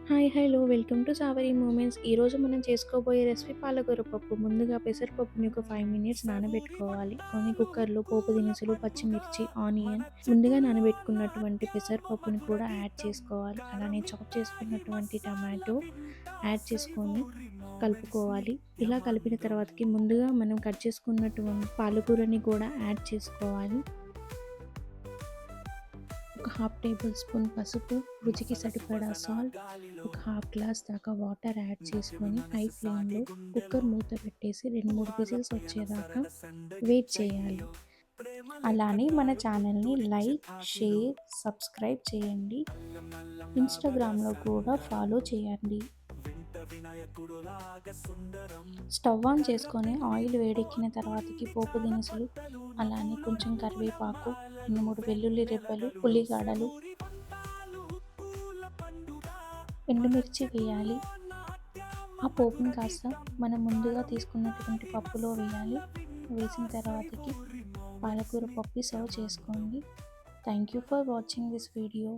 Hi hello welcome to savoury moments. ఈరోజు మనం చేసుకోబోయే రెసిపీ పాలకూర పప్పు. ముందుగా పెసరపప్పుని ఒక 5 మినిట్స్ నానబెట్టుకోవాలి. కొన్ని కుక్కర్లో పోపు దినుసులు, పచ్చిమిర్చి, ఆనియన్ ముందుగా నానబెట్టుకున్నటువంటి పెసరపప్పుని కూడా యాడ్ చేసుకోవాలి. అలానే చాప్ చేసుకున్నటువంటి టమాటో యాడ్ చేసుకొని కలుపుకోవాలి. ఇలా కలిపిన తర్వాతకి ముందుగా మనం కట్ చేసుకున్నటువంటి పాలకూరని కూడా యాడ్ చేసుకోవాలి. ఒక హాఫ్ టేబుల్ స్పూన్ పసుపు, రుచికి సరిపడా సాల్ట్, ఒక హాఫ్ గ్లాస్ దాకా వాటర్ యాడ్ చేసుకొని హై ఫ్లేమ్లో కుక్కర్ మూత పెట్టేసి 2-3 విజిల్స్ వచ్చేదాకా వెయిట్ చేయాలి. అలానే మన ఛానల్ని లైక్, షేర్, సబ్స్క్రైబ్ చేయండి. ఇన్స్టాగ్రామ్లో కూడా ఫాలో చేయండి. స్టవ్ ఆన్ చేసుకొని ఆయిల్ వేడెక్కిన తర్వాతకి పోపు దినుసులు, అలానే కొంచెం కరివేపాకు, 2-3 వెల్లుల్లి రెబ్బలు, ఉల్లిగడ్డలు, ఎండుమిర్చి వేయాలి. ఆ పోపుని కాస్త మనం ముందుగా తీసుకున్నటువంటి పప్పులో వేయాలి. వేసిన తర్వాతకి పాలకూర పప్పు సర్వ్ చేసుకోండి. Thank you for watching this video.